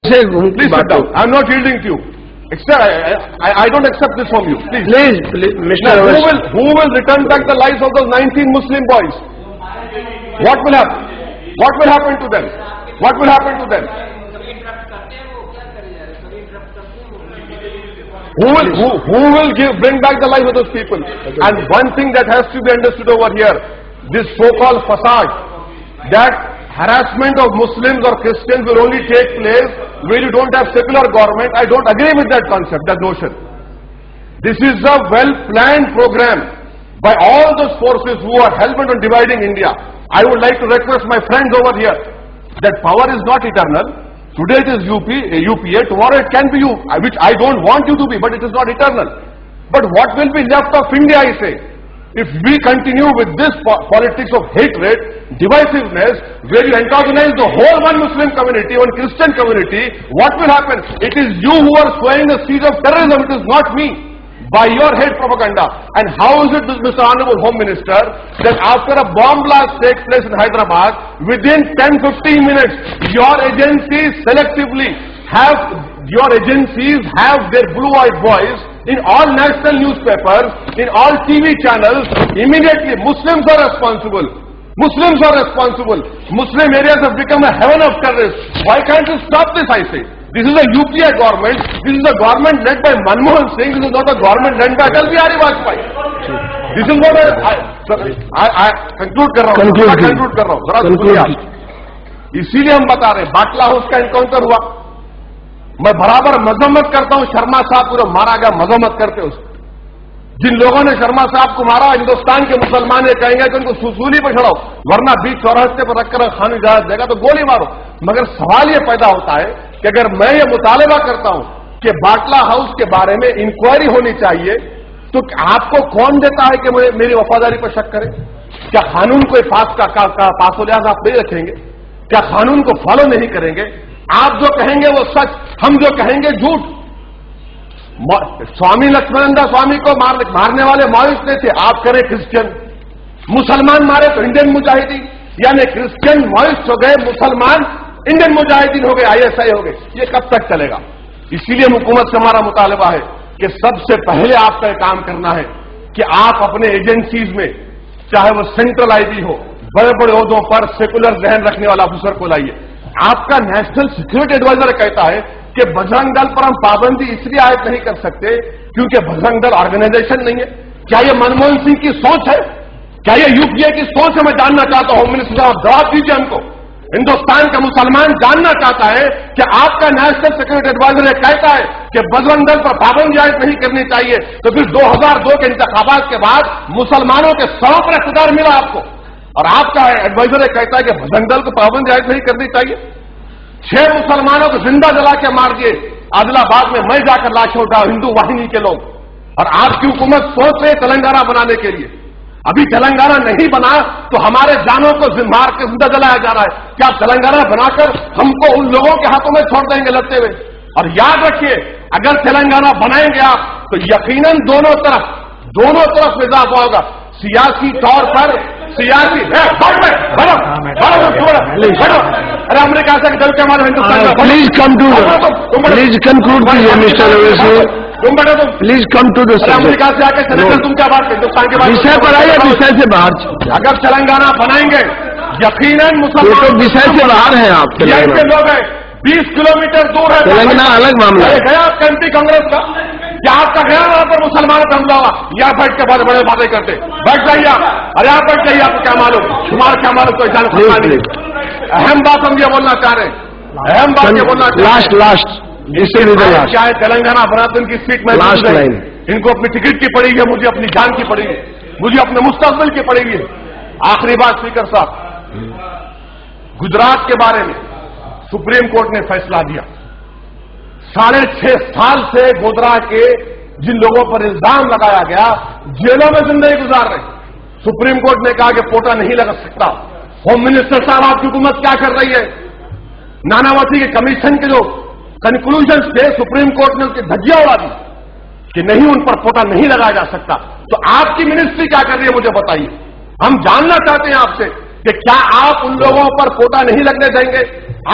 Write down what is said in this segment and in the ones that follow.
Please sit down. I'm not yielding to you. I don't accept this from you. Please, Mr. Who will return back the lives of those 19 Muslim boys? What will happen? What will happen to them? What will happen to them? Who will bring back the lives of those people? And one thing that has to be understood over here, this so-called facade, that harassment of Muslims or Christians will only take place where you don't have secular government. I don't agree with that concept, that notion. This is a well-planned program by all those forces who are hell-bent on dividing India. I would like to request my friends over here that power is not eternal. Today it is UPA, tomorrow it can be you, which I don't want you to be, but it is not eternal. But what will be left of India, I say, if we continue with this politics of hatred, divisiveness, where you antagonize the whole one Muslim community, one Christian community, what will happen? It is you who are sowing the seeds of terrorism, it is not me, by your hate propaganda. And how is it, Mr. Honorable Home Minister, that after a bomb blast takes place in Hyderabad, within 10-15 minutes, your agencies selectively have their blue-eyed boys in all national newspapers, in all TV channels. Immediately, Muslims are responsible. Muslims are responsible. Muslim areas have become a heaven of terrorists. Why can't you stop this, I say? This is a UPA government. This is a government led by Manmohan Singh. This is not a government led by Atal Bihari Vajpayee. This is what I conclude कर रहा हूँ. इसीलिए हम बता रहे हैं, बाटला house का encounter हुआ. मैं बराबर मजम्मत करता हूं. शर्मा साहब पूरा मारा गया, मजम्मत करते उसको. जिन लोगों ने शर्मा साहब को मारा, हिंदुस्तान के मुसलमान ये कहेंगे कि उनको सूली पर चढ़ाओ, वरना बीच चौराहे पर रखकर खान इजाजत देगा तो गोली मारो. मगर सवाल ये पैदा होता है कि अगर मैं ये मुतालबा करता हूं कि बाटला हाउस के बारे में इंक्वायरी होनी चाहिए, तो आपको कौन देता है कि मेरी वफादारी पर शक करे? क्या कानून कोई पास लिहाज आप नहीं रखेंगे? क्या कानून को फॉलो नहीं करेंगे? आप जो कहेंगे वो सच, हम जो कहेंगे झूठ. स्वामी लक्ष्मणानंद स्वामी को मारने वाले माओइस्ट नहीं थे, आप करें क्रिश्चियन. मुसलमान मारे तो इंडियन मुजाहिदीन, यानी क्रिश्चियन माओइस्ट हो गए, मुसलमान इंडियन मुजाहिदीन हो गए, ISI हो गए. ये कब तक चलेगा? इसीलिए हुकूमत से हमारा मुतालबा है कि सबसे पहले आपका काम करना है कि आप अपने एजेंसीज में, चाहे वो सेंट्रल IB हो, बड़े बड़े ओहदों पर सेकुलर जहन रखने वाला अफसर को लाइए. आपका नेशनल सिक्योरिटी एडवाइजर कहता है कि बजरंग दल पर हम पाबंदी इसलिए आयद नहीं कर सकते क्योंकि बजरंग दल ऑर्गेनाइजेशन नहीं है. क्या ये मनमोहन सिंह की सोच है? क्या ये UPA की सोच है? मैं जानना चाहता हूं. होम मिनिस्टर साहब जवाब दीजिए हमको. हिंदुस्तान का मुसलमान जानना चाहता है कि आपका नेशनल सिक्योरिटी एडवाइजर कहता है कि बजरंग दल पर पाबंदी आयद नहीं करनी चाहिए, तो फिर 2002 के इंतखाबात के बाद मुसलमानों के 100 पर इख्तियार मिला आपको, और आपका एडवाइजर कहता है कि बजरंग दल को पाबंदी आयद नहीं करनी चाहिए. 6 मुसलमानों को जिंदा जला के मार दिए आदिलाबाद में. मैं जाकर लाशें उठा, हिंदू वाहिनी के लोग. और आपकी हुकूमत सोच रहे तेलंगाना बनाने के लिए. अभी तेलंगाना नहीं बना तो हमारे जानों को मार के जिंदा जलाया जा रहा है. क्या तेलंगाना बनाकर हमको उन लोगों के हाथों में छोड़ देंगे लड़ते हुए? और याद रखिए, अगर तेलंगाना बनाएंगे आप तो यकीनन दोनों तरफ इजाफा होगा. सियासी तौर पर सियासी अरे अमेरिका से डर के हमारे हिंदुस्तान का please come to conclude mister Owaisi. तुम बैठो, तुम please come to the America से आके सेनेटर तुम क्या बात करते? हिंदुस्तान के बारे में विषय पर आइए, विषय से बाहर. अगर तेलंगाना बनाएंगे यकीनन मुसलमान तो विषय से बाहर हैं आप. के लोग हैं 20 किलोमीटर दूर है तेलंगाना अलग मामला है. गया एमपी कांग्रेस का, क्या आपका गया वहां पर मुसलमानों का हमला हुआ? यहाँ बैठ के बड़े बड़े बातें करते, बैठ जाइए आप. अरे आप बैठ जाइए, आपको क्या मालूम, तुम्हारा क्या मालूम, कोई जान नहीं. अहम बात हम ये बोलना चाह रहे हैं, अहम बात ये बोलना चाह रहे हैं. लास्ट क्या है, तेलंगाना बना तो इनकी सीट में लास्ट लाइन. इनको अपनी टिकट की पड़ेगी, मुझे अपनी जान की पड़ेगी, मुझे अपने मुस्तकबिल की पड़ेगी. आखिरी बात स्पीकर साहब, गुजरात के बारे में सुप्रीम कोर्ट ने फैसला दिया. 6.5 साल से गोधरा के जिन लोगों पर इल्जाम लगाया गया जेलों में जिंदगी गुजार रहे. सुप्रीम कोर्ट ने कहा कि पोटा नहीं लगा सकता. होम मिनिस्टर साहब आपकी हुकूमत क्या कर रही है? नानावती के कमीशन के जो कंक्लूजन थे सुप्रीम कोर्ट ने उसकी धज्जियां उड़ा दी कि नहीं, उन पर पोटा नहीं लगाया जा सकता. तो आपकी मिनिस्ट्री क्या कर रही है मुझे बताइए. हम जानना चाहते हैं आपसे कि क्या आप उन लोगों पर पोटा नहीं लगने देंगे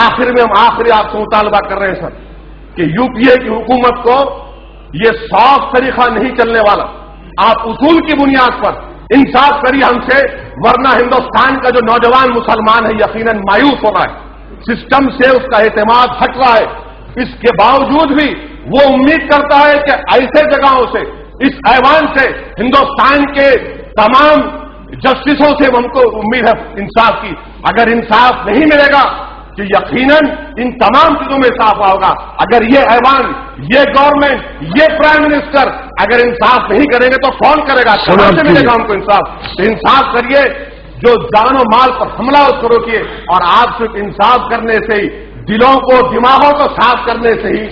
آخر میں ہم آخری آپ سے مطالبہ کر رہے ہیں سر کہ یو پی اے کی حکومت کو یہ صاف طریقہ نہیں چلنے والا. آپ اصول کی بنیاد پر انصاف کریے ہم سے, ورنہ ہندوستان کا جو نوجوان مسلمان ہے یقیناً مایوس ہو رہا ہے, سسٹم سے اس کا اعتماد ہٹ رہا ہے. اس کے باوجود بھی وہ امید کرتا ہے کہ ایسے جگہوں سے, اس ایوان سے, ہندوستان کے تمام جسٹسوں سے ہم کو امید ہے انصاف کی. اگر انصاف نہیں ملے گا تو یقیناً ان تمام چیزوں میں اضافہ ہوگا. اگر یہ ایوان, یہ گورنمنٹ, یہ پرائم منسٹر اگر انصاف نہیں کریں گے تو کون کرے گا؟ کہاں سے ملے گا ہم کو انصاف؟ تو انصاف کریے, جو جان و مال پر حملہ اس کو روکیے, اور آپ صرف انصاف کرنے سے ہی, دلوں کو, دماغوں کو صاف کرنے سے ہی